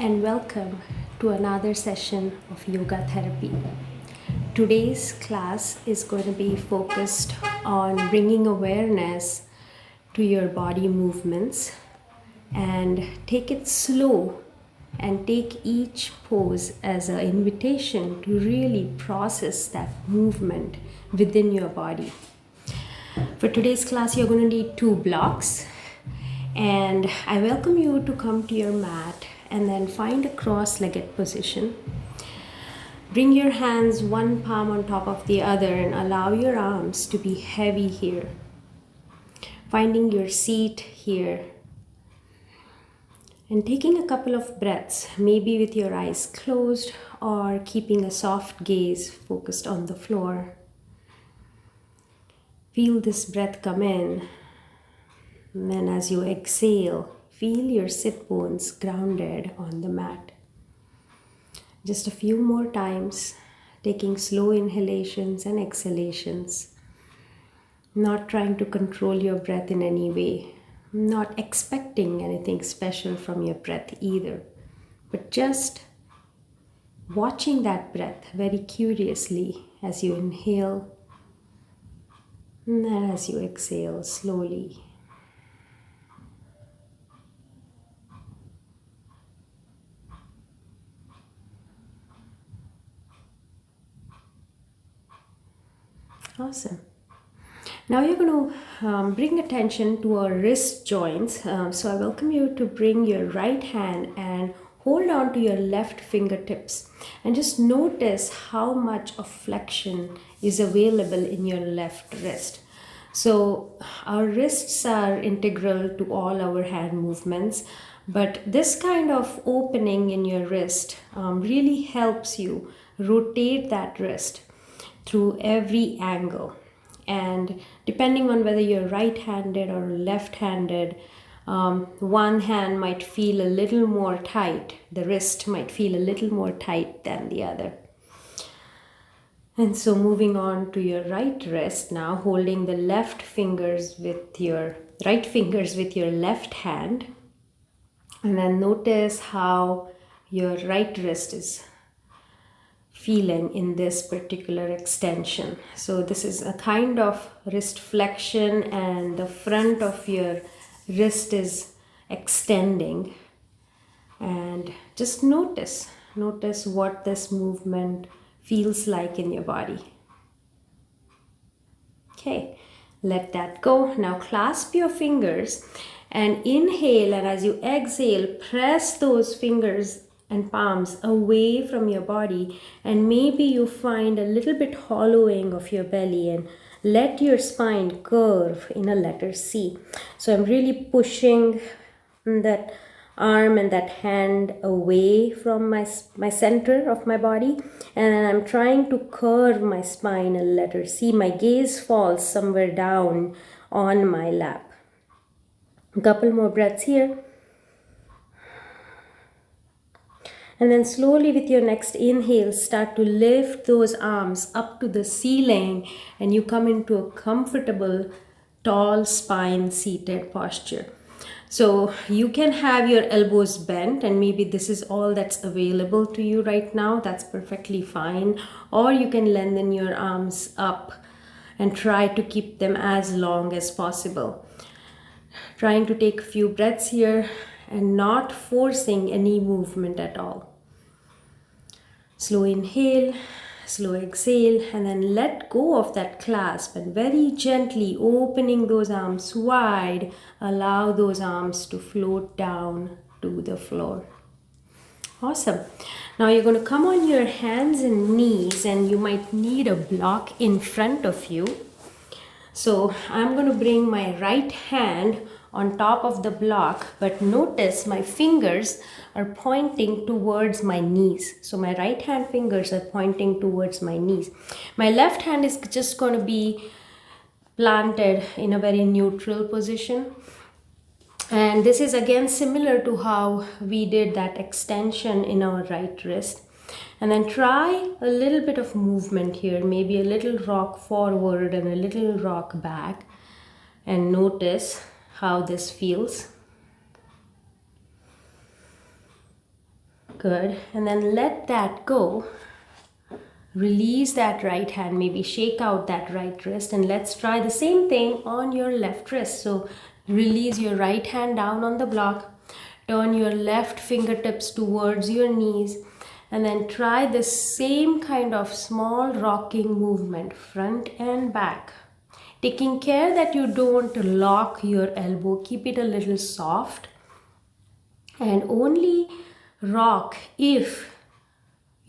and welcome to another session of yoga therapy. Today's class is going to be focused on bringing awareness to your body movements and take it slow and take each pose as an invitation to really process that movement within your body. For today's class, you're going to need 2 blocks, and I welcome you to come to your mat and then find a cross-legged position. Bring your hands one palm on top of the other and allow your arms to be heavy here. Finding your seat here and taking a couple of breaths, maybe with your eyes closed or keeping a soft gaze focused on the floor. Feel this breath come in, and then as you exhale, feel your sit bones grounded on the mat. Just a few more times, taking slow inhalations and exhalations, not trying to control your breath in any way, not expecting anything special from your breath either, but just watching that breath very curiously as you inhale and then as you exhale slowly. Awesome. Now you're going to bring attention to our wrist joints. So I welcome you to bring your right hand and hold on to your left fingertips and just notice how much of flexion is available in your left wrist. So our wrists are integral to all our hand movements, but this kind of opening in your wrist really helps you rotate that wrist through every angle. And depending on whether you're right-handed or left-handed, one hand might feel a little more tight. The wrist might feel a little more tight than the other. And so moving on to your right wrist now, holding the left fingers with your right fingers with your left hand. And then notice how your right wrist is feeling in this particular extension. So this is a kind of wrist flexion and the front of your wrist is extending. And just notice what this movement feels like in your body. Okay, let that go. Now clasp your fingers and inhale, and as you exhale, press those fingers and palms away from your body, and maybe you find a little bit hollowing of your belly and let your spine curve in a letter C. So I'm really pushing that arm and that hand away from my center of my body, and then I'm trying to curve my spine a letter C. My gaze falls somewhere down on my lap. A couple more breaths here. And then slowly with your next inhale, start to lift those arms up to the ceiling and you come into a comfortable, tall spine seated posture. So you can have your elbows bent and maybe this is all that's available to you right now. That's perfectly fine. Or you can lengthen your arms up and try to keep them as long as possible. Trying to take a few breaths here and not forcing any movement at all. Slow inhale, slow exhale, and then let go of that clasp and very gently opening those arms wide, allow those arms to float down to the floor. Awesome. Now you're going to come on your hands and knees, and you might need a block in front of you. So I'm going to bring my right hand on top of the block, but notice my fingers are pointing towards my knees. So my right hand fingers are pointing towards my knees. My left hand is just going to be planted in a very neutral position. And this is again similar to how we did that extension in our right wrist. And then try a little bit of movement here, maybe a little rock forward and a little rock back, and notice how this feels. Good. And then let that go. Release that right hand, maybe shake out that right wrist, and let's try the same thing on your left wrist. So release your right hand down on the block, turn your left fingertips towards your knees, and then try the same kind of small rocking movement, front and back. Taking care that you don't lock your elbow, keep it a little soft, and only rock if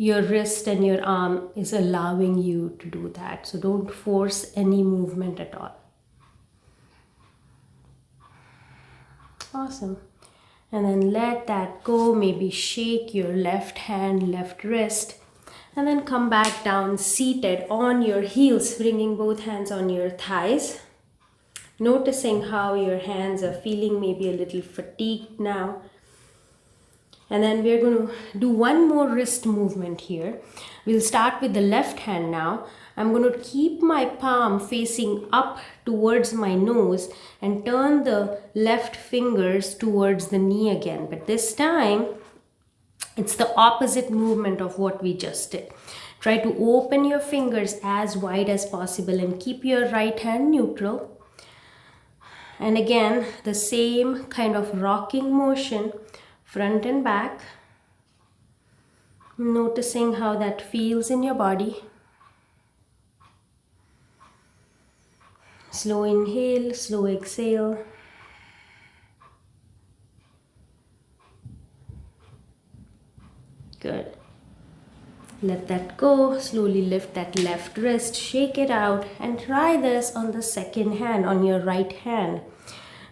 your wrist and your arm is allowing you to do that. So don't force any movement at all. Awesome. And then let that go. Maybe shake your left hand, left wrist, and then come back down seated on your heels, bringing both hands on your thighs. Noticing how your hands are feeling maybe a little fatigued now. And then we're going to do one more wrist movement here. We'll start with the left hand now. I'm going to keep my palm facing up towards my nose and turn the left fingers towards the knee again. But this time, it's the opposite movement of what we just did. Try to open your fingers as wide as possible and keep your right hand neutral. And again, the same kind of rocking motion, front and back. Noticing how that feels in your body. Slow inhale, slow exhale. Good. Let that go. Slowly lift that left wrist, shake it out, and try this on the second hand, on your right hand.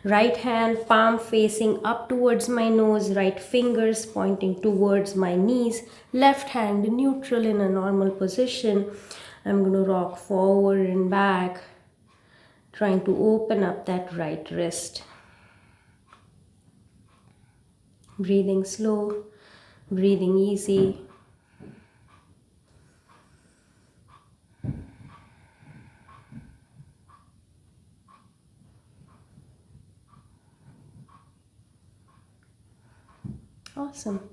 Right hand, palm facing up towards my nose, right fingers pointing towards my knees, left hand neutral in a normal position. I'm going to rock forward and back, trying to open up that right wrist. Breathing slow, breathing easy. Awesome.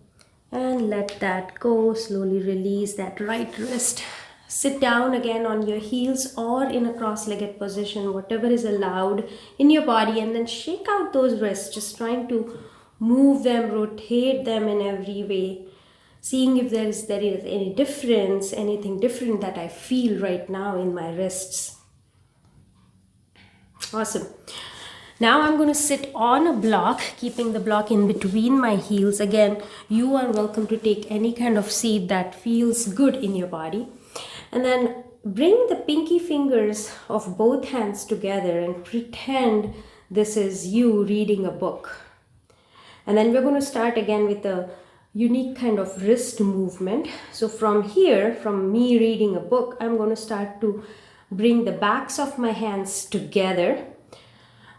And let that go. Slowly release that right wrist. Sit down again on your heels or in a cross-legged position, whatever is allowed in your body, and then shake out those wrists, just trying to move them, rotate them in every way, seeing if there is any difference, anything different that I feel right now in my wrists. Awesome. Now I'm going to sit on a block, keeping the block in between my heels. Again, you are welcome to take any kind of seat that feels good in your body. And then bring the pinky fingers of both hands together and pretend this is you reading a book. And then we're going to start again with a unique kind of wrist movement. So from here, from me reading a book, I'm going to start to bring the backs of my hands together.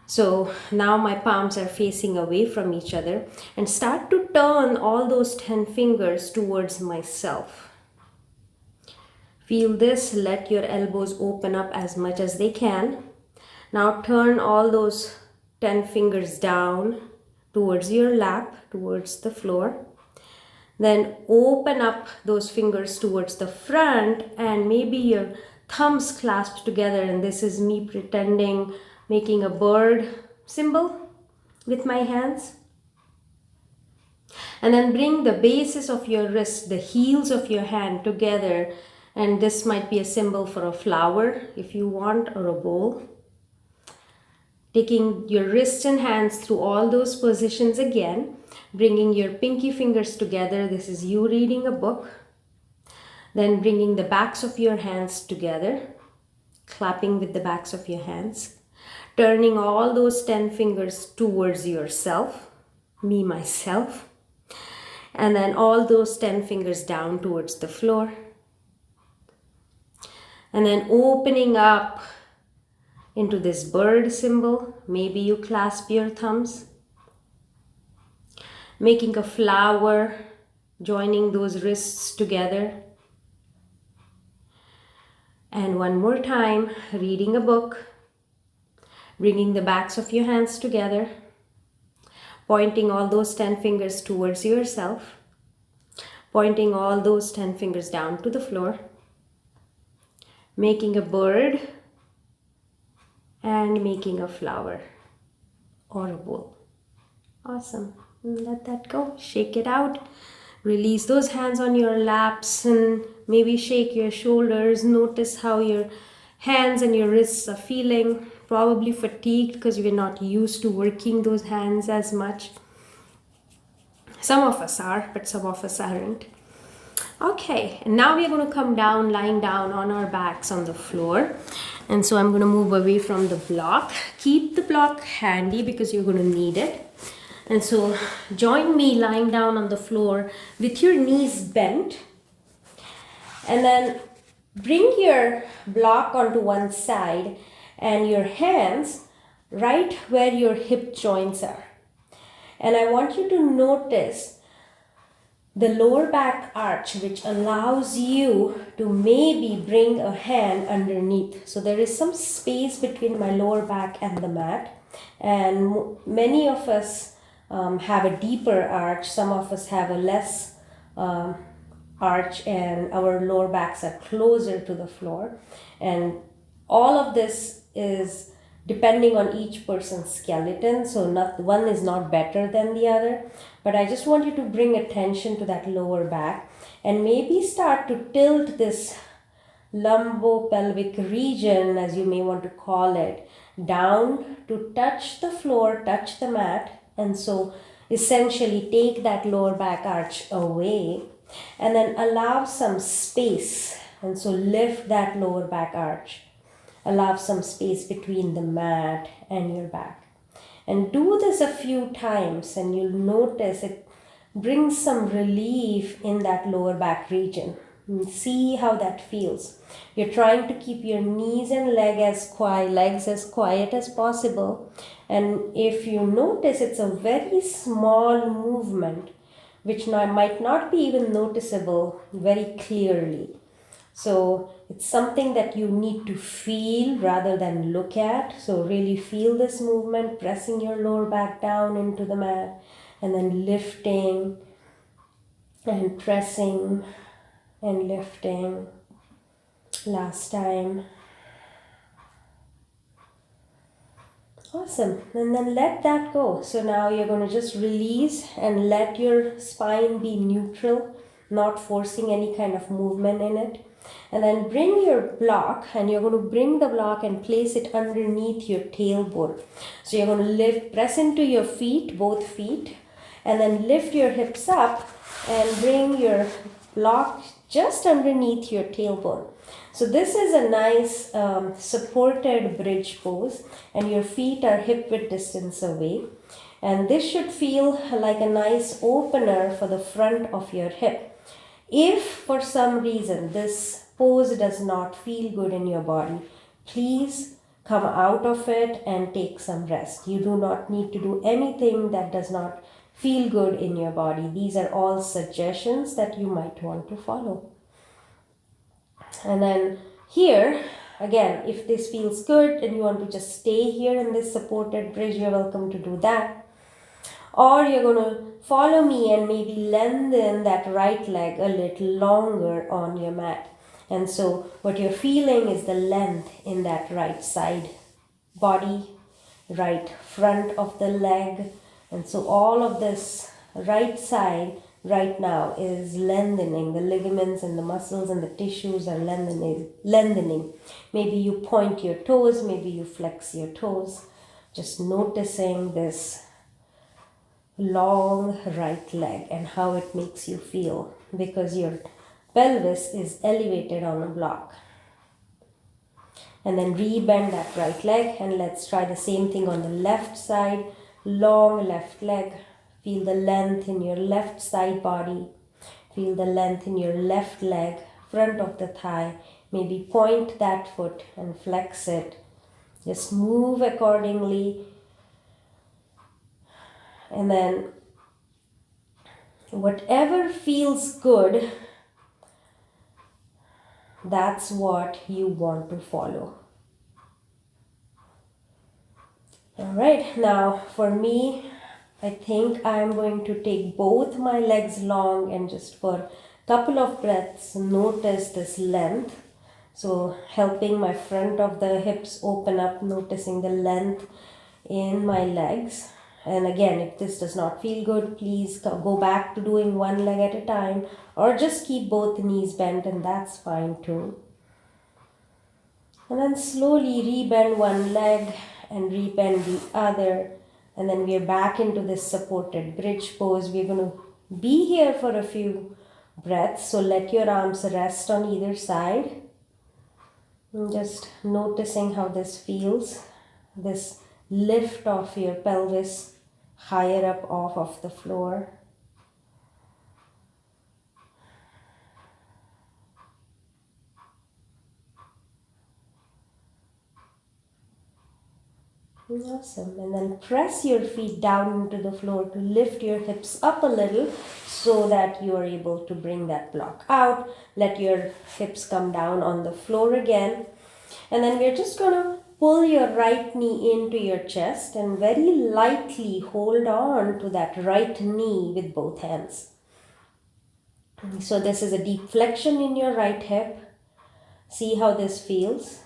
So now my palms are facing away from each other, and start to turn all those 10 fingers towards myself. Feel this, let your elbows open up as much as they can. Now turn all those 10 fingers down towards your lap, towards the floor. Then open up those fingers towards the front, and maybe your thumbs clasped together, and this is me pretending making a bird symbol with my hands. And then bring the bases of your wrist, the heels of your hand together, and this might be a symbol for a flower if you want, or a bowl. Taking your wrists and hands through all those positions again, bringing your pinky fingers together, this is you reading a book. Then bringing the backs of your hands together, clapping with the backs of your hands. Turning all those 10 fingers towards yourself, me, myself. And then all those 10 fingers down towards the floor. And then opening up into this bird symbol. Maybe you clasp your thumbs. Making a flower, joining those wrists together. And one more time, reading a book. Bringing the backs of your hands together, pointing all those 10 fingers towards yourself. pointing all those 10 fingers down to the floor, making a bird and making a flower or a bowl. Awesome. Let that go. Shake it out. Release those hands on your laps and maybe shake your shoulders. Notice how your hands and your wrists are feeling. Probably fatigued because you're not used to working those hands as much. Some of us are, but some of us aren't. Okay, and now we're going to come down, lying down on our backs on the floor. And so I'm going to move away from the block. Keep the block handy because you're going to need it. And so join me lying down on the floor with your knees bent. And then bring your block onto one side and your hands right where your hip joints are. And I want you to notice the lower back arch, which allows you to maybe bring a hand underneath. So there is some space between my lower back and the mat. And many of us have a deeper arch. Some of us have a less arch, and our lower backs are closer to the floor. And all of this is depending on each person's skeleton, so one is not better than the other, but I just want you to bring attention to that lower back and maybe start to tilt this lumbopelvic region, as you may want to call it, down to touch the floor, touch the mat, and so essentially take that lower back arch away and then allow some space, and so lift that lower back arch. Allow some space between the mat and your back. And do this a few times and you'll notice it brings some relief in that lower back region. And see how that feels. You're trying to keep your knees and legs as quiet as possible. And if you notice, it's a very small movement which might not be even noticeable very clearly. So it's something that you need to feel rather than look at. So really feel this movement, pressing your lower back down into the mat and then lifting and pressing and lifting. Last time. Awesome. And then let that go. So now you're going to just release and let your spine be neutral, not forcing any kind of movement in it. And then bring your block, and you're going to bring the block and place it underneath your tailbone. So you're going to press into your feet, both feet, and then lift your hips up and bring your block just underneath your tailbone. So this is a nice supported bridge pose, and your feet are hip width distance away. And this should feel like a nice opener for the front of your hip. If for some reason this pose does not feel good in your body, please come out of it and take some rest. You do not need to do anything that does not feel good in your body. These are all suggestions that you might want to follow. And then here, again, if this feels good and you want to just stay here in this supported bridge, you're welcome to do that. Or you're going to follow me and maybe lengthen that right leg a little longer on your mat. And so what you're feeling is the length in that right side body, right front of the leg. And so all of this right side right now is lengthening. The ligaments and the muscles and the tissues are lengthening. Maybe you point your toes, maybe you flex your toes. Just noticing this long right leg and how it makes you feel, because your pelvis is elevated on a block. And then rebend that right leg, and let's try the same thing on the left side. Long left leg. Feel the length in your left side body. Feel the length in your left leg, front of the thigh. Maybe point that foot and flex it. Just move accordingly. And then whatever feels good, that's what you want to follow. All right, now for me, I think I'm going to take both my legs long and just for a couple of breaths notice this length. So helping my front of the hips open up, noticing the length in my legs. And again, if this does not feel good, please go back to doing one leg at a time, or just keep both knees bent, and that's fine too. And then slowly rebend one leg and rebend the other. And then we are back into this supported bridge pose. We're going to be here for a few breaths. So let your arms rest on either side. And just noticing how this feels. This lift of your pelvis higher up off of the floor. Awesome. And then press your feet down into the floor to lift your hips up a little so that you are able to bring that block out. Let your hips come down on the floor again. And then we're just going to pull your right knee into your chest and very lightly hold on to that right knee with both hands. So this is a deep flexion in your right hip. See how this feels.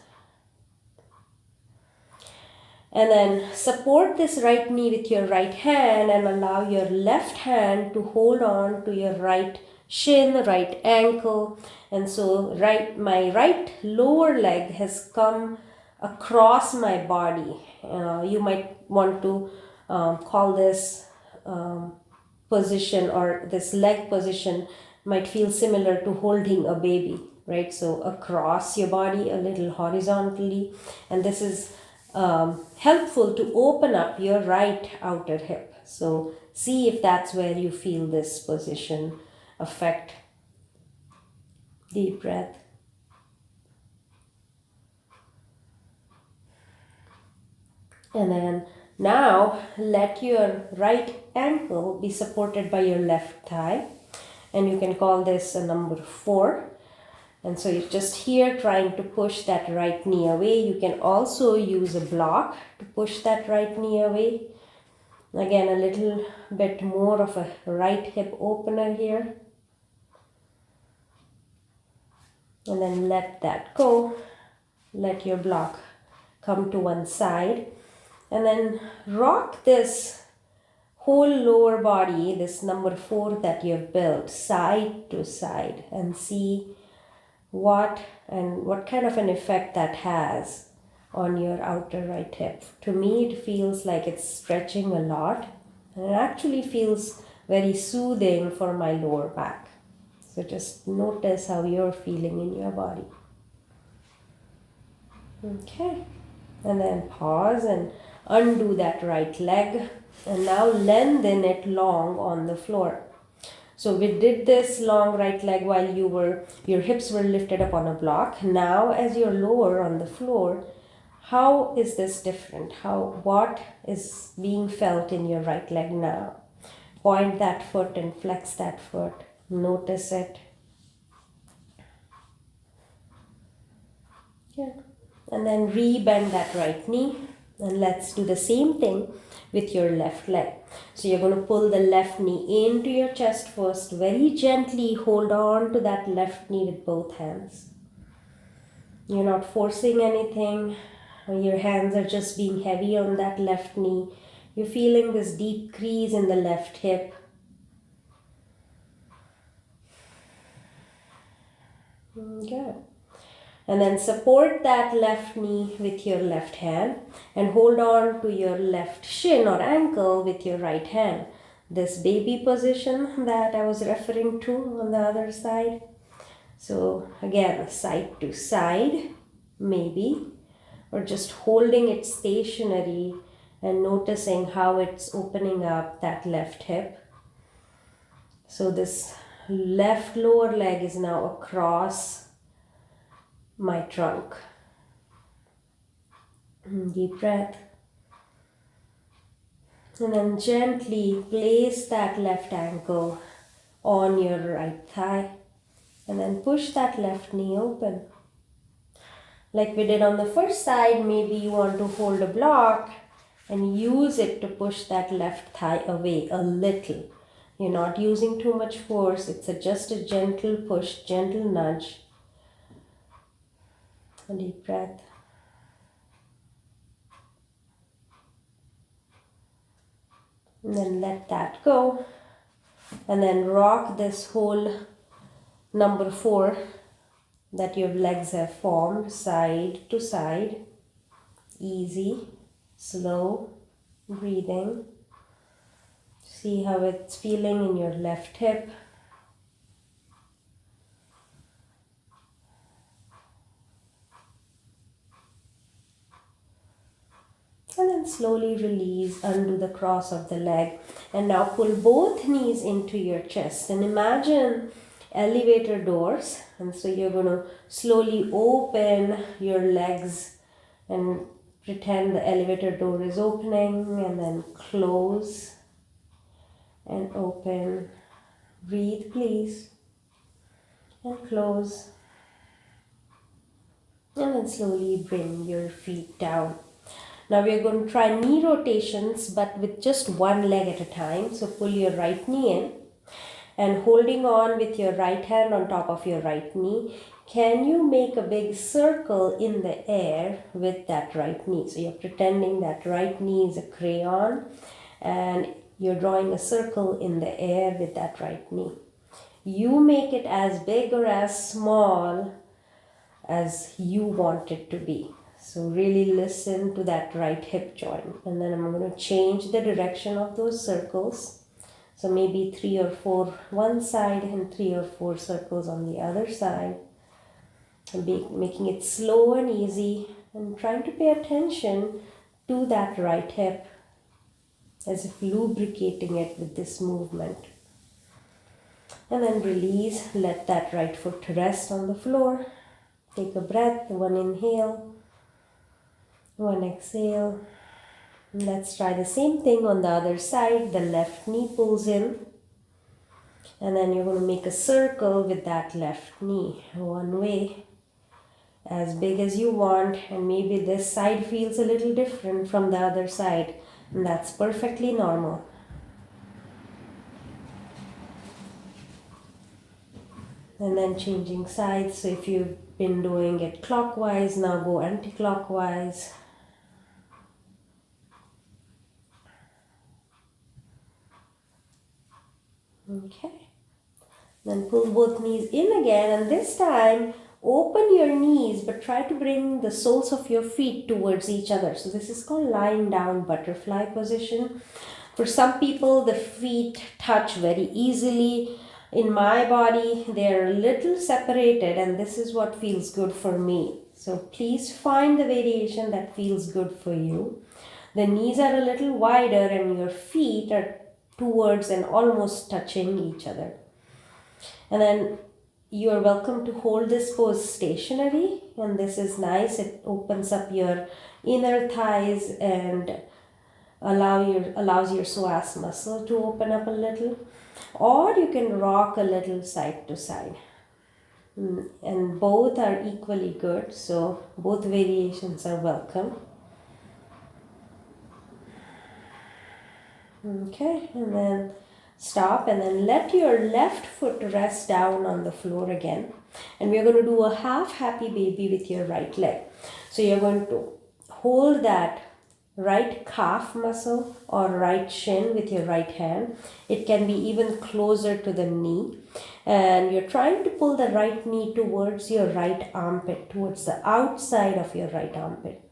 And then support this right knee with your right hand and allow your left hand to hold on to your right shin, right ankle. And so my right lower leg has come across my body. You might want to call this position, or this leg position might feel similar to holding a baby, right? So across your body a little horizontally. And this is helpful to open up your right outer hip. So see if that's where you feel this position affect. Deep breath. And then now let your right ankle be supported by your left thigh. And you can call this a number 4. And so you're just here trying to push that right knee away. You can also use a block to push that right knee away. Again, a little bit more of a right hip opener here. And then let that go. Let your block come to one side. And then rock this whole lower body, this number 4 that you have built, side to side, and see what kind of an effect that has on your outer right hip. To me, it feels like it's stretching a lot, and it actually feels very soothing for my lower back. So just notice how you're feeling in your body. Okay, and then pause and undo that right leg, and now lengthen it long on the floor. So we did this long right leg while your hips were lifted up on a block. Now as you're lower on the floor, how is this different? What is being felt in your right leg now? Point that foot and flex that foot. Notice it. Yeah. And then re-bend that right knee. And let's do the same thing with your left leg. So you're going to pull the left knee into your chest first. Very gently hold on to that left knee with both hands. You're not forcing anything. Your hands are just being heavy on that left knee. You're feeling this deep crease in the left hip. Good. And then support that left knee with your left hand and hold on to your left shin or ankle with your right hand. This baby position that I was referring to on the other side. So again, side to side, maybe, or just holding it stationary and noticing how it's opening up that left hip. So this left lower leg is now across my trunk. Deep breath. And then gently place that left ankle on your right thigh. And then push that left knee open. Like we did on the first side, maybe you want to hold a block and use it to push that left thigh away a little. You're not using too much force. It's just a gentle push, gentle nudge. A deep breath. And then let that go. And then rock this whole number 4 that your legs have formed side to side. Easy, slow breathing. See how it's feeling in your left hip. And then slowly release, undo the cross of the leg. And now pull both knees into your chest. And imagine elevator doors. And so you're going to slowly open your legs and pretend the elevator door is opening, and then close and open. Breathe, please. And close. And then slowly bring your feet down. Now we are going to try knee rotations, but with just one leg at a time. So pull your right knee in and holding on with your right hand on top of your right knee. Can you make a big circle in the air with that right knee? So you're pretending that right knee is a crayon and you're drawing a circle in the air with that right knee. You make it as big or as small as you want it to be. So really listen to that right hip joint. And then I'm going to change the direction of those circles. So maybe 3 or 4 one side and 3 or 4 circles on the other side. And making it slow and easy and trying to pay attention to that right hip as if lubricating it with this movement. And then release, let that right foot rest on the floor. Take a breath, one inhale, one exhale. Let's try the same thing on the other side. The left knee pulls in. And then you're going to make a circle with that left knee one way, as big as you want. And maybe this side feels a little different from the other side. And that's perfectly normal. And then changing sides. So if you've been doing it clockwise, now go anti-clockwise. Okay. Then pull both knees in again, and this time open your knees but try to bring the soles of your feet towards each other. So this is called lying down butterfly position. For some people the feet touch very easily. In my body they're a little separated, and this is what feels good for me. So please find the variation that feels good for you. The knees are a little wider and your feet are towards and almost touching each other. And then you are welcome to hold this pose stationary, and this is nice. It opens up your inner thighs and allows your psoas muscle to open up a little. Or you can rock a little side to side. And both are equally good, so both variations are welcome. Okay, and then stop, and then let your left foot rest down on the floor again. And we're going to do a half happy baby with your right leg. So you're going to hold that right calf muscle or right shin with your right hand. It can be even closer to the knee. And you're trying to pull the right knee towards your right armpit, towards the outside of your right armpit.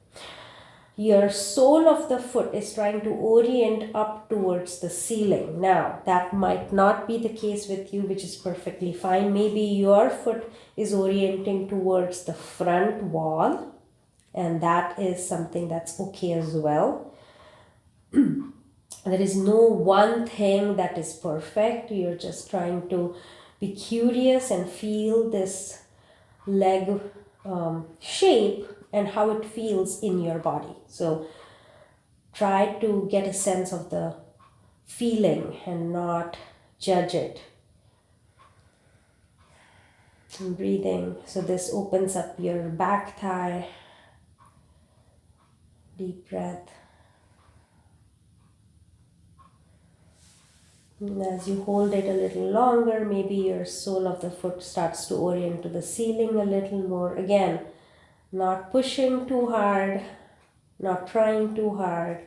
Your sole of the foot is trying to orient up towards the ceiling. Now, that might not be the case with you, which is perfectly fine. Maybe your foot is orienting towards the front wall, and that is something that's okay as well. There is no one thing that is perfect. You're just trying to be curious and feel this leg shape and how it feels in your body. So try to get a sense of the feeling and not judge it. And breathing. So this opens up your back thigh. Deep breath. And as you hold it a little longer, maybe your sole of the foot starts to orient to the ceiling a little more. Again, not pushing too hard, not trying too hard.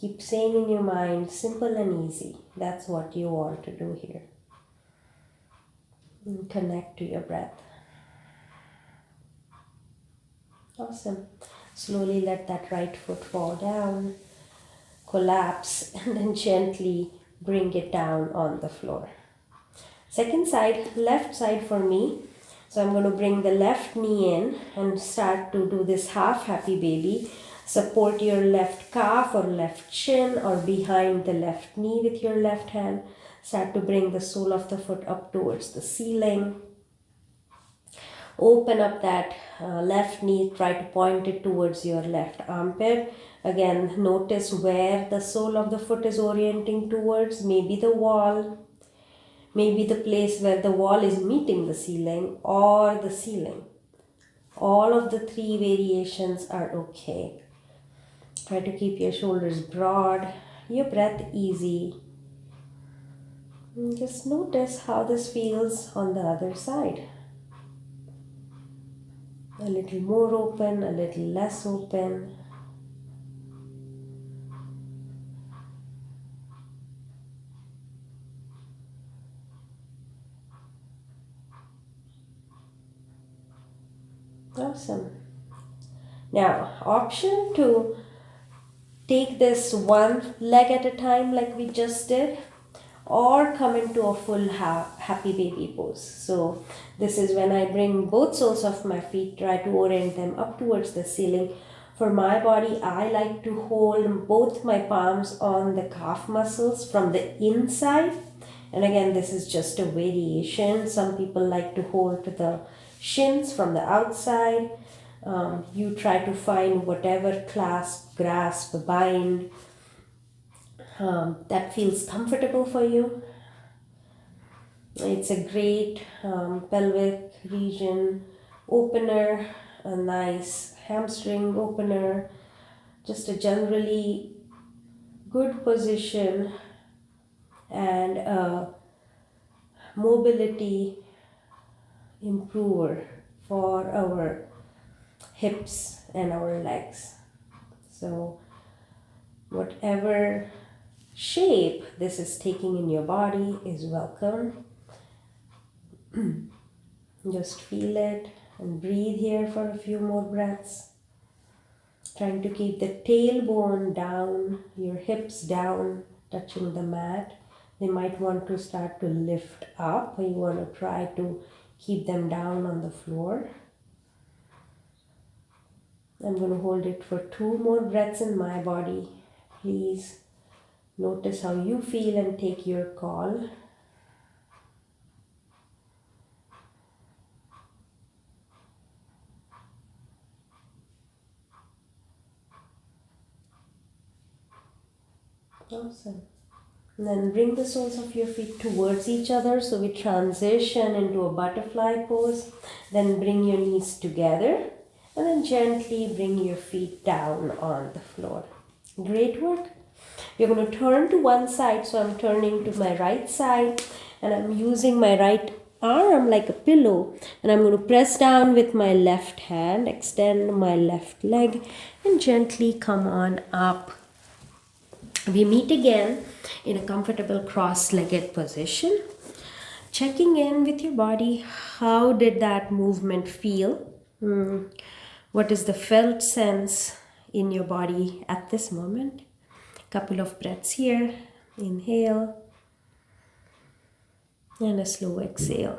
Keep saying in your mind, simple and easy. That's what you want to do here. And connect to your breath. Awesome. Slowly let that right foot fall down, collapse, and then gently bring it down on the floor. Second side, left side for me. So I'm going to bring the left knee in and start to do this half happy baby. Support your left calf or left shin or behind the left knee with your left hand. Start to bring the sole of the foot up towards the ceiling. Open up that left knee, try to point it towards your left armpit. Again, notice where the sole of the foot is orienting towards, maybe the wall, maybe the place where the wall is meeting the ceiling or the ceiling. All of the three variations are okay. Try to keep your shoulders broad, your breath easy. And just notice how this feels on the other side. A little more open, a little less open. Awesome. Now, option to take this one leg at a time like we just did, or come into a full happy baby pose. So this is when I bring both soles of my feet, try to orient them up towards the ceiling. For my body, I like to hold both my palms on the calf muscles from the inside. And again, this is just a variation. Some people like to hold to the shins from the outside. You try to find whatever clasp, grasp, bind that feels comfortable for you. It's a great pelvic region opener, a nice hamstring opener, just a generally good position and a mobility improver for our hips and our legs. So whatever shape this is taking in your body is welcome. Just feel it and breathe here for a few more breaths. Trying to keep the tailbone down, your hips down, touching the mat. They might want to start to lift up, or you want to try to keep them down on the floor. I'm going to hold it for 2 more breaths in my body. Please notice how you feel and take your call. Awesome. And then bring the soles of your feet towards each other. So we transition into a butterfly pose. Then bring your knees together. And then gently bring your feet down on the floor. Great work. You're going to turn to one side. So I'm turning to my right side. And I'm using my right arm like a pillow. And I'm going to press down with my left hand. Extend my left leg. And gently come on up. We meet again in a comfortable cross-legged position. Checking in with your body. How did that movement feel? What is the felt sense in your body at this moment? Couple of breaths here. Inhale. And a slow exhale.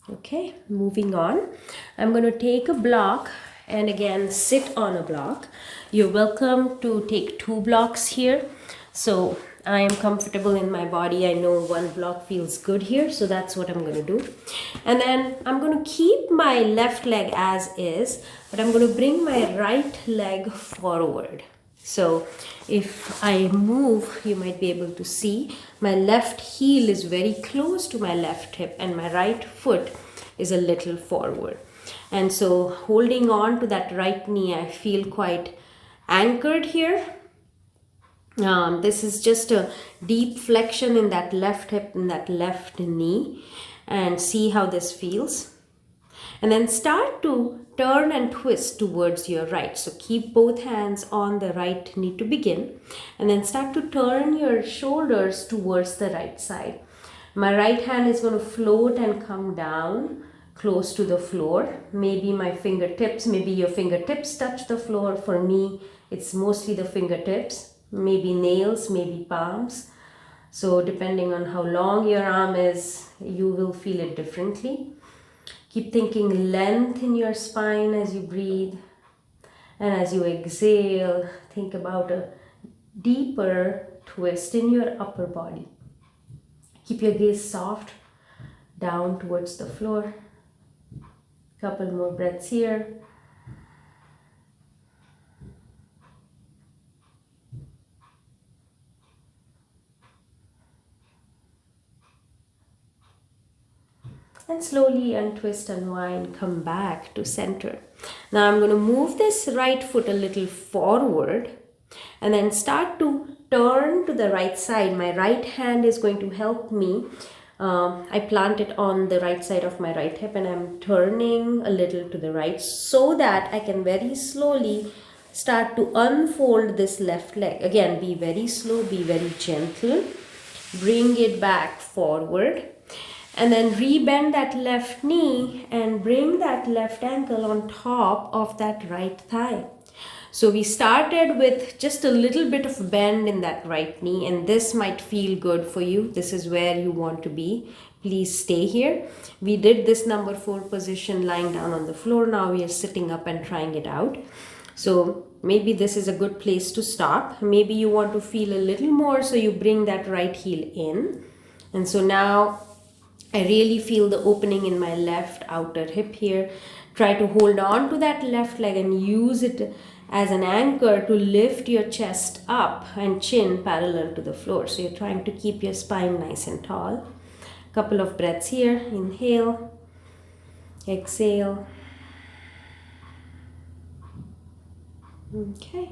Okay, moving on. I'm going to take a block. And again, sit on a block. You're welcome to take 2 blocks here. So I am comfortable in my body. I know one block feels good here. So that's what I'm going to do. And then I'm going to keep my left leg as is. But I'm going to bring my right leg forward. So if I move, you might be able to see my left heel is very close to my left hip. And my right foot is a little forward. And so holding on to that right knee, I feel quite anchored here. This is just a deep flexion in that left hip and that left knee, and see how this feels. And then start to turn and twist towards your right. So keep both hands on the right knee to begin, and then start to turn your shoulders towards the right side. My right hand is going to float and come down close to the floor. Maybe my fingertips, maybe your fingertips touch the floor. For me, it's mostly the fingertips, maybe nails, maybe palms. So depending on how long your arm is, you will feel it differently. Keep thinking length in your spine as you breathe. And as you exhale, think about a deeper twist in your upper body. Keep your gaze soft down towards the floor. Couple more breaths here. And slowly untwist, unwind, come back to center. Now I'm going to move this right foot a little forward and then start to turn to the right side. My right hand is going to help me. I plant it on the right side of my right hip and I'm turning a little to the right so that I can very slowly start to unfold this left leg. Again, be very slow, be very gentle. Bring it back forward. And then rebend that left knee and bring that left ankle on top of that right thigh. So we started with just a little bit of bend in that right knee, and this might feel good for you. This is where you want to be. Please stay here. We did this number 4 position lying down on the floor. Now we are sitting up and trying it out. So maybe this is a good place to stop. Maybe you want to feel a little more, so you bring that right heel in. And so now I really feel the opening in my left outer hip here. Try to hold on to that left leg and use it as an anchor to lift your chest up and chin parallel to the floor. So you're trying to keep your spine nice and tall. Couple of breaths here. Inhale, exhale. Okay.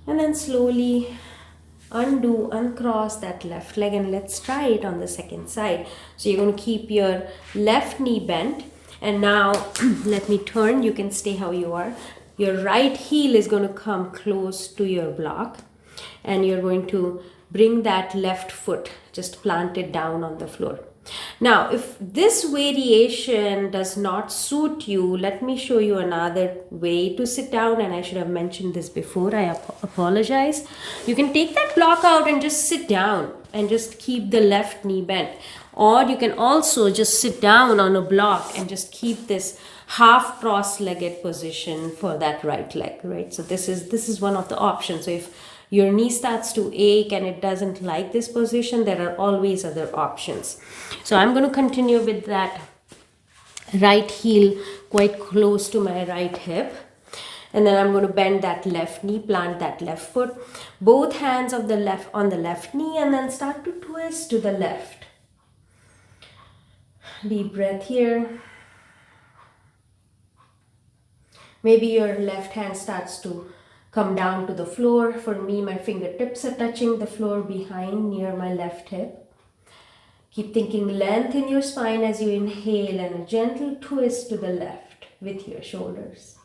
And then slowly uncross that left leg, and let's try it on the second side. So you're going to keep your left knee bent, and now let me turn. You can stay how you are. Your right heel is going to come close to your block, and you're going to bring that left foot, just plant it down on the floor. Now, if this variation does not suit you, let me show you another way to sit down, and I should have mentioned this before. I apologize. You can take that block out and just sit down and just keep the left knee bent. Or you can also just sit down on a block and just keep this half cross-legged position for that right leg, right? So this is one of the options. So if your knee starts to ache and it doesn't like this position, there are always other options. So I'm going to continue with that right heel quite close to my right hip. And then I'm going to bend that left knee, plant that left foot, both hands of the left on the left knee, and then start to twist to the left. Deep breath here. Maybe your left hand starts to come down to the floor. For me, my fingertips are touching the floor behind near my left hip. Keep thinking length in your spine as you inhale, and a gentle twist to the left with your shoulders.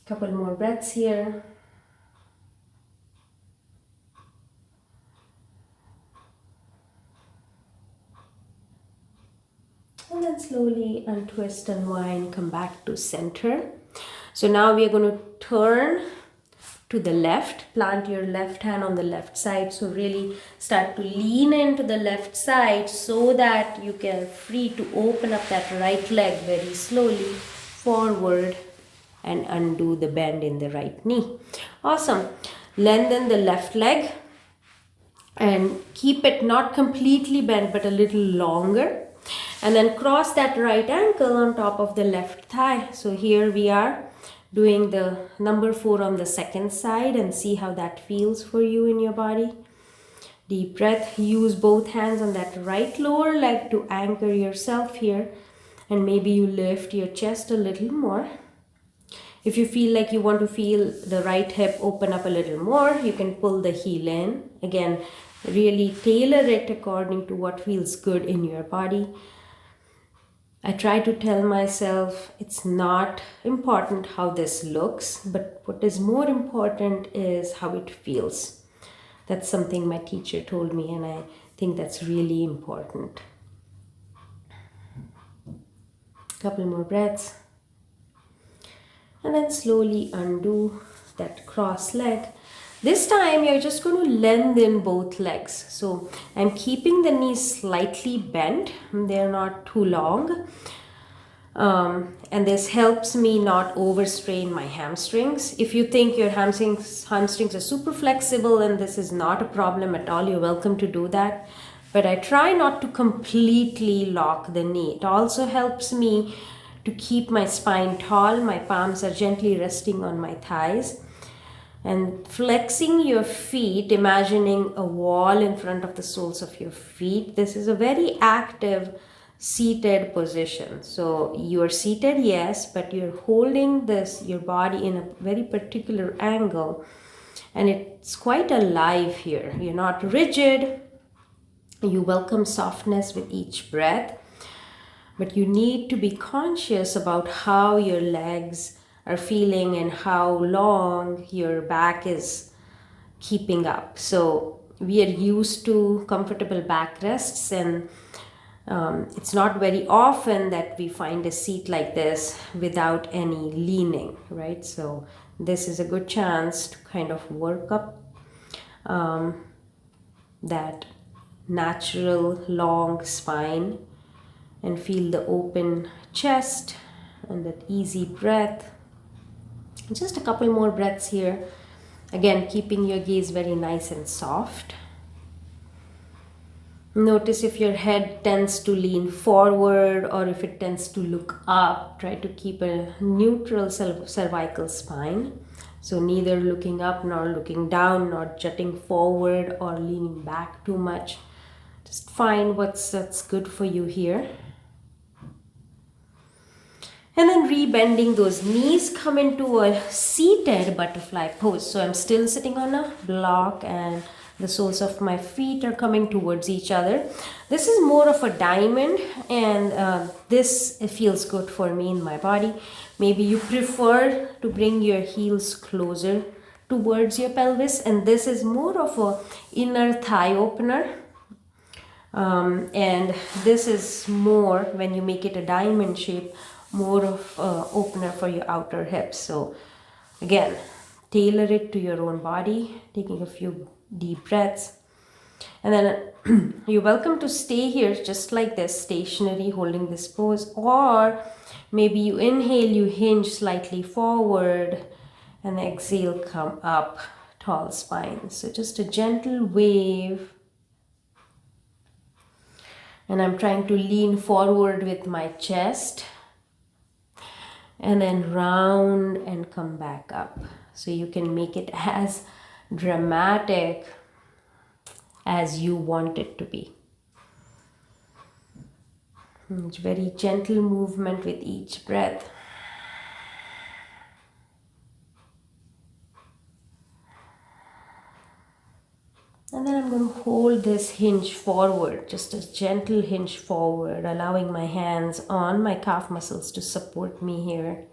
Couple more breaths here. And then slowly untwist, unwind, come back to center. So now we are going to turn to the left. Plant your left hand on the left side. So really start to lean into the left side so that you can free to open up that right leg very slowly forward and undo the bend in the right knee. Awesome. Lengthen the left leg and keep it not completely bent but a little longer. And then cross that right ankle on top of the left thigh. So here we are doing the number 4 on the second side, and see how that feels for you in your body. Deep breath. Use both hands on that right lower leg to anchor yourself here. And maybe you lift your chest a little more. If you feel like you want to feel the right hip open up a little more, you can pull the heel in. Again, really tailor it according to what feels good in your body. I try to tell myself it's not important how this looks, but what is more important is how it feels. That's something my teacher told me, and I think that's really important. Couple more breaths. And then slowly undo that cross leg. This time you're just going to lengthen both legs. So I'm keeping the knees slightly bent. They're not too long. And this helps me not overstrain my hamstrings. If you think your hamstrings are super flexible and this is not a problem at all, you're welcome to do that. But I try not to completely lock the knee. It also helps me to keep my spine tall. My palms are gently resting on my thighs. And flexing your feet, imagining a wall in front of the soles of your feet. This is a very active seated position. So you're seated, yes, but you're holding your body in a very particular angle. And it's quite alive here. You're not rigid. You welcome softness with each breath. But you need to be conscious about how your legs are feeling and how long your back is keeping up. So we are used to comfortable back rests, and it's not very often that we find a seat like this without any leaning, right? So this is a good chance to kind of work up that natural long spine and feel the open chest and that easy breath. Just a couple more breaths here. Again, keeping your gaze very nice and soft. Notice if your head tends to lean forward or if it tends to look up. Try to keep a neutral cervical spine. So neither looking up nor looking down, nor jutting forward or leaning back too much. Just find that's good for you here. And then rebending those knees, come into a seated butterfly pose. So I'm still sitting on a block and the soles of my feet are coming towards each other. This is more of a diamond, and this feels good for me in my body. Maybe you prefer to bring your heels closer towards your pelvis, and this is more of a inner thigh opener. And this is more, when you make it a diamond shape, more of opener for your outer hips. So again, tailor it to your own body, taking a few deep breaths. And then you're welcome to stay here just like this, stationary, holding this pose. Or maybe you inhale, you hinge slightly forward, and exhale, come up, tall spine. So just a gentle wave. And I'm trying to lean forward with my chest. And then round and come back up. So you can make it as dramatic as you want it to be. It's very gentle movement with each breath. And then I'm going to hold this hinge forward, just a gentle hinge forward, allowing my hands on my calf muscles to support me here.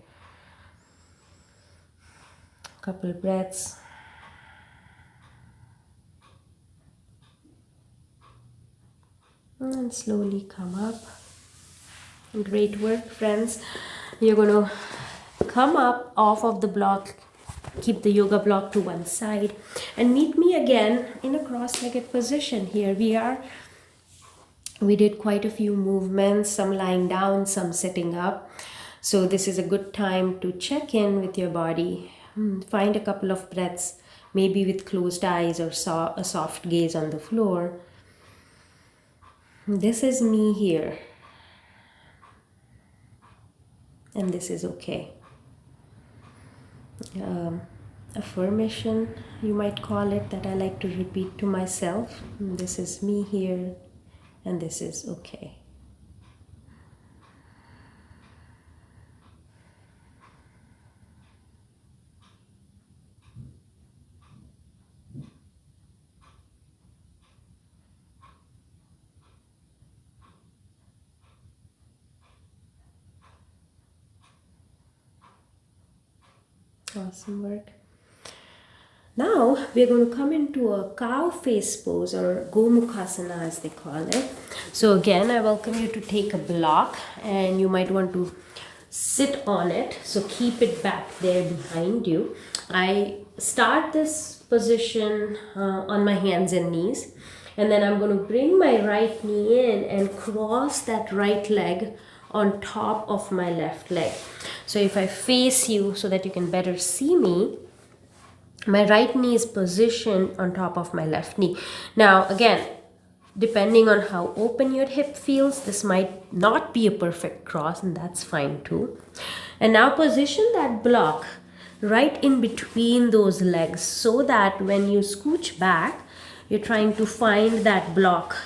Couple breaths. And slowly come up. Great work, friends. You're going to come up off of the block. Keep the yoga block to one side and meet me again in a cross-legged position. Here we are. We did quite a few movements, some lying down, some sitting up. So this is a good time to check in with your body. Find a couple of breaths, maybe with closed eyes or a soft gaze on the floor. This is me here. And this is okay. Affirmation, you might call it, that I like to repeat to myself. This is me here, and this is okay. Awesome work. Now we're going to come into a cow face pose, or Gomukhasana as they call it. So again, I welcome you to take a block, and you might want to sit on it. So keep it back there behind you. I start this position on my hands and knees, and then I'm going to bring my right knee in and cross that right leg on top of my left leg. So if I face you so that you can better see me, my right knee is positioned on top of my left knee. Now, again, depending on how open your hip feels, this might not be a perfect cross, and that's fine too. And now position that block right in between those legs so that when you scooch back, you're trying to find that block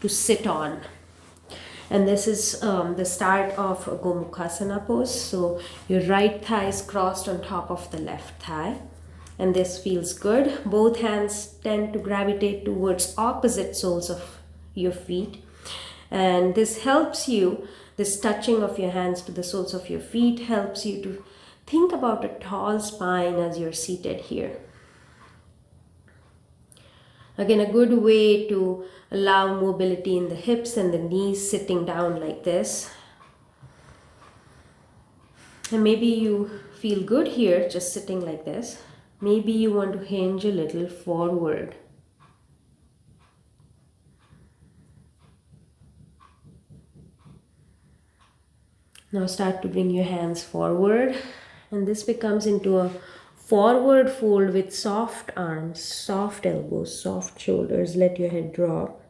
to sit on. And this is the start of a Gomukhasana pose. So your right thigh is crossed on top of the left thigh. And this feels good. Both hands tend to gravitate towards opposite soles of your feet. And this helps you, this touching of your hands to the soles of your feet helps you to think about a tall spine as you're seated here. Again, a good way to allow mobility in the hips and the knees sitting down like this. And maybe you feel good here just sitting like this. Maybe you want to hinge a little forward. Now start to bring your hands forward, and this becomes into a forward fold with soft arms, soft elbows, soft shoulders. Let your head drop.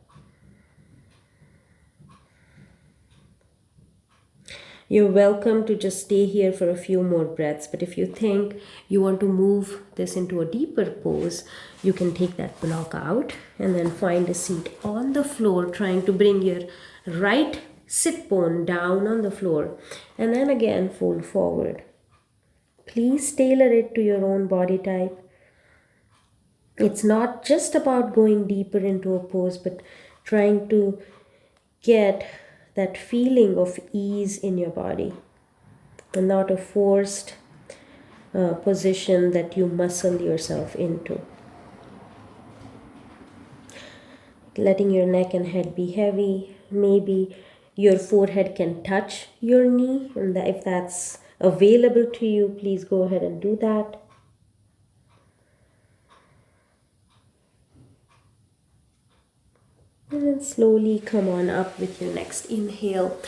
You're welcome to just stay here for a few more breaths, but if you think you want to move this into a deeper pose, you can take that block out and then find a seat on the floor, trying to bring your right sit bone down on the floor, and then again fold forward. Please tailor it to your own body type. It's not just about going deeper into a pose, but trying to get that feeling of ease in your body, and not a forced position that you muscle yourself into. Letting your neck and head be heavy. Maybe your forehead can touch your knee, and if that's available to you, please go ahead and do that. And then slowly come on up with your next inhale.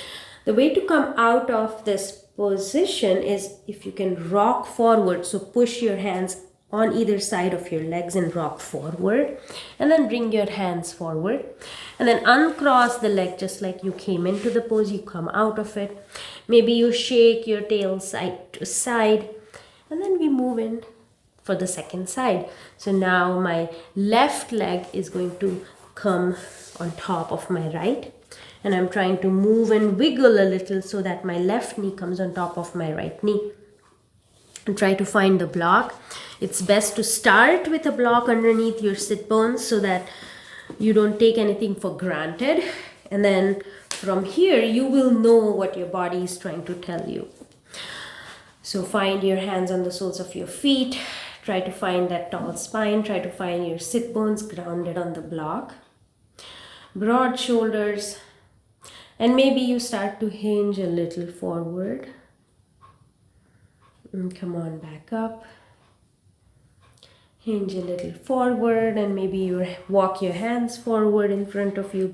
The way to come out of this position is if you can rock forward. So push your hands on either side of your legs and rock forward. And then bring your hands forward. And then uncross the leg just like you came into the pose. You come out of it. Maybe you shake your tail side to side. And then we move in for the second side. So now my left leg is going to come on top of my right, and I'm trying to move and wiggle a little so that my left knee comes on top of my right knee, and try to find the block. It's best to start with a block underneath your sit bones so that you don't take anything for granted, and then from here you will know what your body is trying to tell you. So find your hands on the soles of your feet. Try to find that tall spine. Try to find your sit bones grounded on the block. Broad shoulders. And maybe you start to hinge a little forward. And come on back up. Hinge a little forward, and maybe you walk your hands forward in front of you.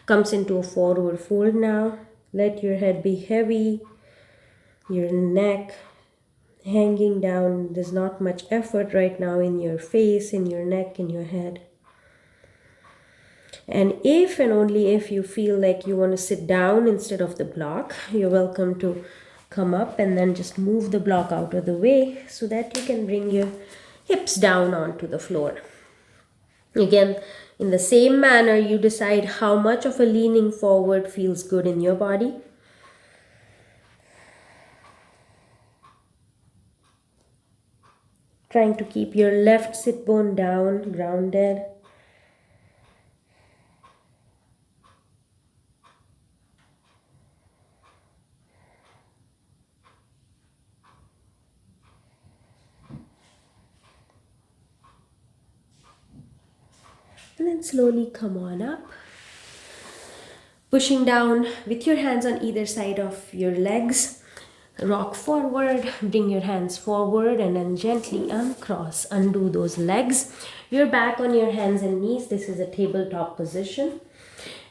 Comes into a forward fold now. Let your head be heavy. Your neck hanging down. There's not much effort right now in your face, in your neck, in your head. And if and only if you feel like you want to sit down instead of the block, you're welcome to come up and then just move the block out of the way so that you can bring your hips down onto the floor. Again, in the same manner, you decide how much of a leaning forward feels good in your body. Trying to keep your left sit bone down, grounded. And then slowly come on up. Pushing down with your hands on either side of your legs. Rock forward, bring your hands forward and then gently uncross, undo those legs. You're back on your hands and knees. This is a tabletop position.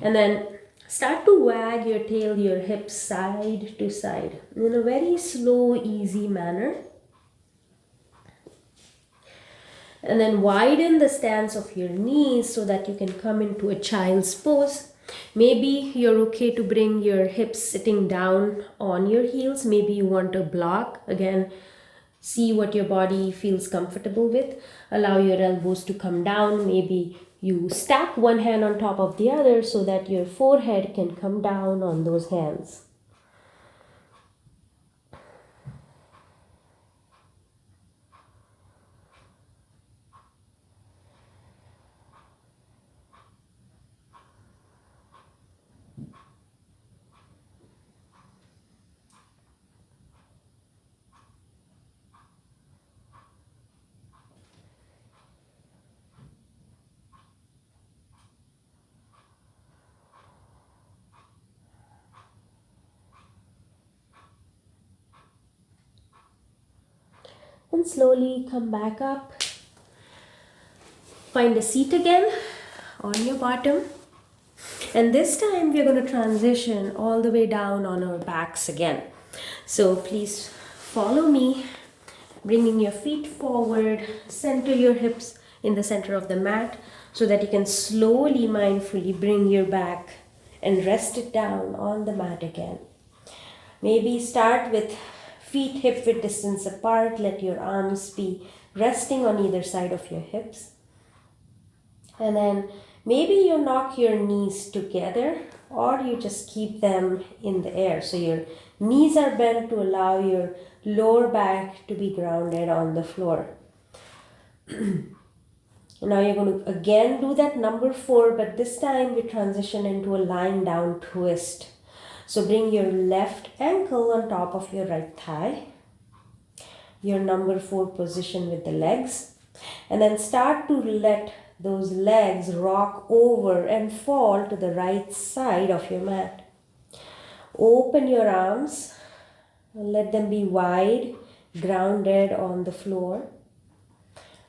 And then start to wag your tail, your hips side to side in a very slow, easy manner. And then widen the stance of your knees so that you can come into a child's pose. Maybe you're okay to bring your hips sitting down on your heels. Maybe you want to block. Again, see what your body feels comfortable with. Allow your elbows to come down. Maybe you stack one hand on top of the other so that your forehead can come down on those hands. And slowly come back up. Find a seat again on your bottom. And this time we're going to transition all the way down on our backs again. So please follow me, bringing your feet forward, center your hips in the center of the mat so that you can slowly, mindfully bring your back and rest it down on the mat again. Maybe start with feet hip width distance apart. Let your arms be resting on either side of your hips. And then maybe you knock your knees together or you just keep them in the air. So your knees are bent to allow your lower back to be grounded on the floor. Now you're going to again do that number 4, but this time we transition into a lying down twist. So bring your left ankle on top of your right thigh. Your number 4 position with the legs. And then start to let those legs rock over and fall to the right side of your mat. Open your arms and let them be wide, grounded on the floor.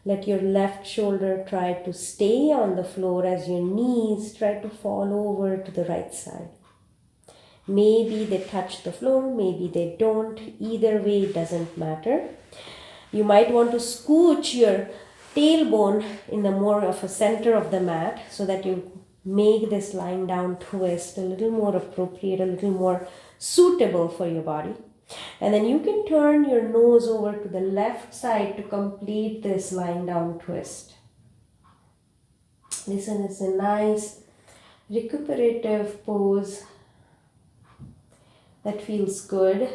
Let your left shoulder try to stay on the floor as your knees try to fall over to the right side. Maybe they touch the floor, maybe they don't. Either way, it doesn't matter. You might want to scooch your tailbone in the more of a center of the mat so that you make this lying down twist a little more appropriate, a little more suitable for your body. And then you can turn your nose over to the left side to complete this lying down twist. This is a nice recuperative pose that feels good,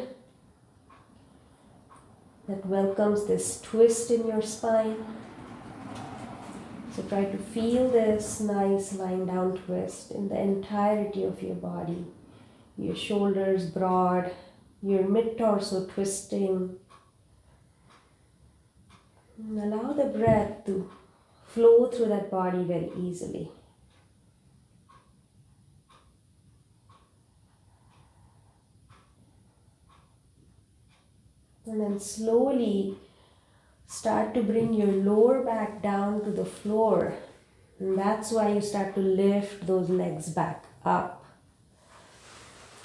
that welcomes this twist in your spine. So try to feel this nice lying down twist in the entirety of your body. Your shoulders broad, your mid-torso twisting. And allow the breath to flow through that body very easily. And then slowly start to bring your lower back down to the floor. And that's why you start to lift those legs back up.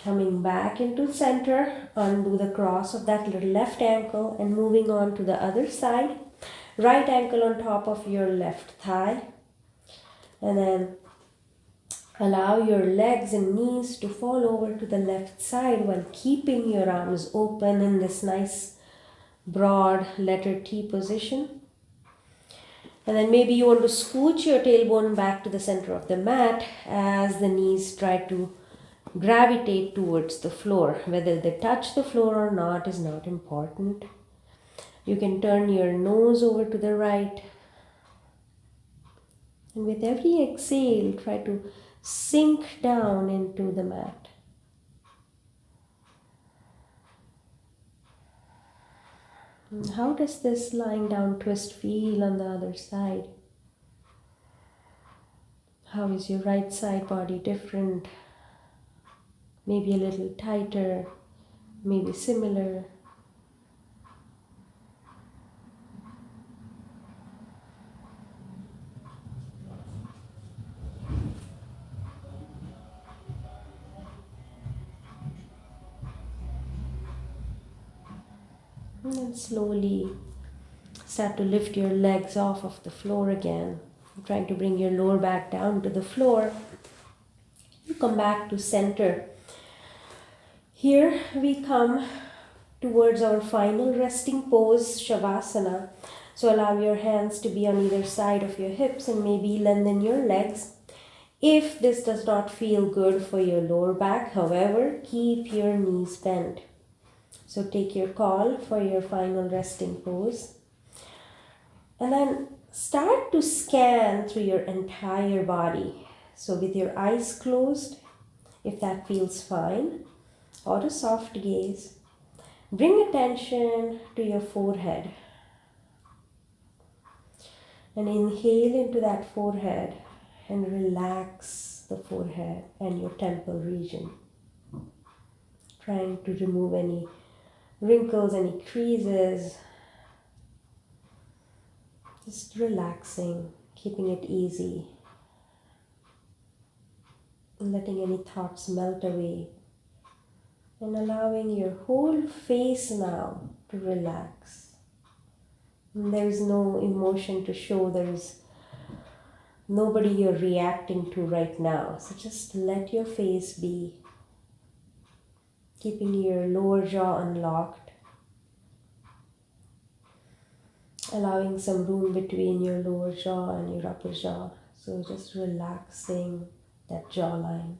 Coming back into center, undo the cross of that little left ankle and moving on to the other side. Right ankle on top of your left thigh. And then allow your legs and knees to fall over to the left side while keeping your arms open in this nice broad letter T position. And then maybe you want to scooch your tailbone back to the center of the mat as the knees try to gravitate towards the floor. Whether they touch the floor or not is not important. You can turn your nose over to the right. And with every exhale, try to sink down into the mat. And how does this lying down twist feel on the other side? How is your right side body different? Maybe a little tighter, maybe similar. And then slowly start to lift your legs off of the floor again. Trying to bring your lower back down to the floor. You come back to center. Here we come towards our final resting pose, Shavasana. So allow your hands to be on either side of your hips and maybe lengthen your legs. If this does not feel good for your lower back, however, keep your knees bent. So take your call for your final resting pose. And then start to scan through your entire body. So with your eyes closed, if that feels fine, or a soft gaze, bring attention to your forehead. And inhale into that forehead and relax the forehead and your temple region. Trying to remove any wrinkles, any creases. Just relaxing, keeping it easy. Letting any thoughts melt away. And allowing your whole face now to relax. And there is no emotion to show, there is nobody you're reacting to right now. So just let your face be. Keeping your lower jaw unlocked. Allowing some room between your lower jaw and your upper jaw. So just relaxing that jawline.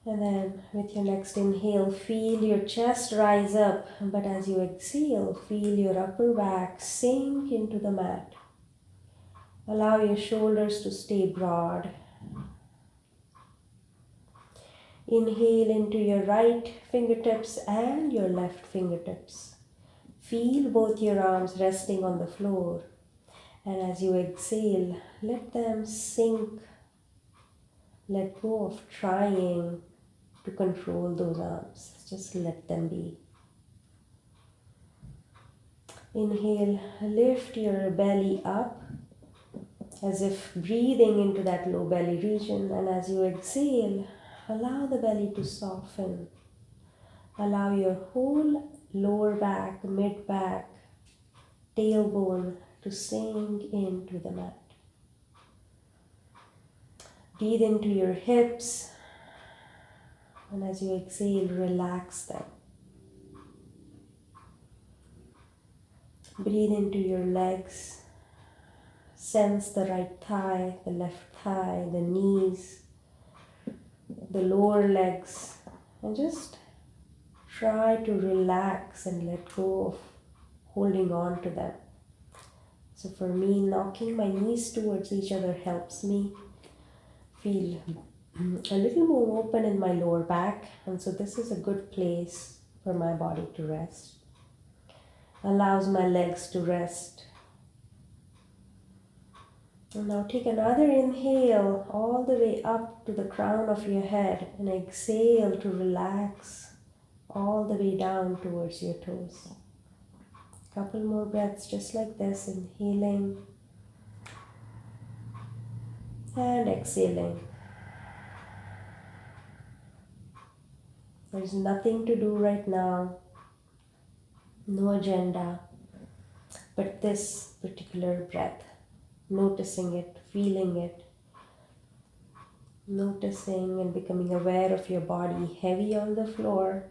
And then with your next inhale, feel your chest rise up. But as you exhale, feel your upper back sink into the mat. Allow your shoulders to stay broad. Inhale into your right fingertips and your left fingertips. Feel both your arms resting on the floor. And as you exhale, let them sink. Let go of trying to control those arms. Just let them be. Inhale, lift your belly up as if breathing into that low belly region. And as you exhale, allow the belly to soften. Allow your whole lower back, mid back, tailbone to sink into the mat. Breathe into your hips. And as you exhale, relax them. Breathe into your legs. Sense the right thigh, the left thigh, the knees, the lower legs. And just try to relax and let go of holding on to them. So for me, knocking my knees towards each other helps me feel a little more open in my lower back, and so this is a good place for my body to rest. Allows my legs to rest. And now take another inhale all the way up to the crown of your head and exhale to relax all the way down towards your toes. Couple more breaths just like this, inhaling and exhaling. There's nothing to do right now, no agenda, but this particular breath, noticing it, feeling it, noticing and becoming aware of your body heavy on the floor.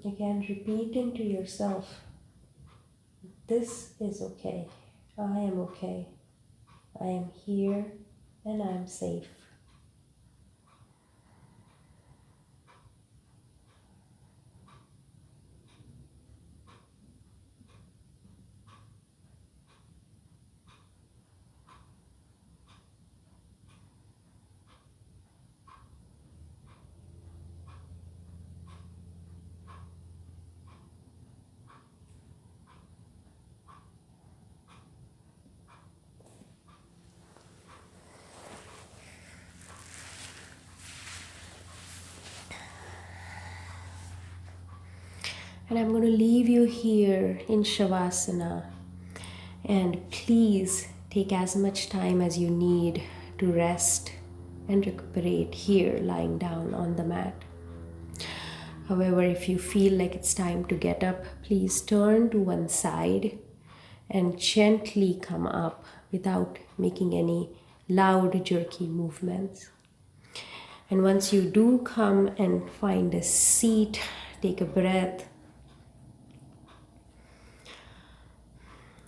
Again, repeating to yourself, this is okay, I am okay, I am here and I am safe. And I'm going to leave you here in Shavasana. And please take as much time as you need to rest and recuperate here lying down on the mat. However, if you feel like it's time to get up, please turn to one side and gently come up without making any loud, jerky movements. And once you do come and find a seat, take a breath,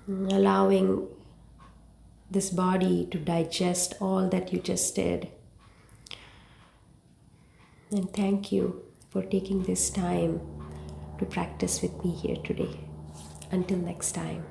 allowing this body to digest all that you just did. And thank you for taking this time to practice with me here today. Until next time.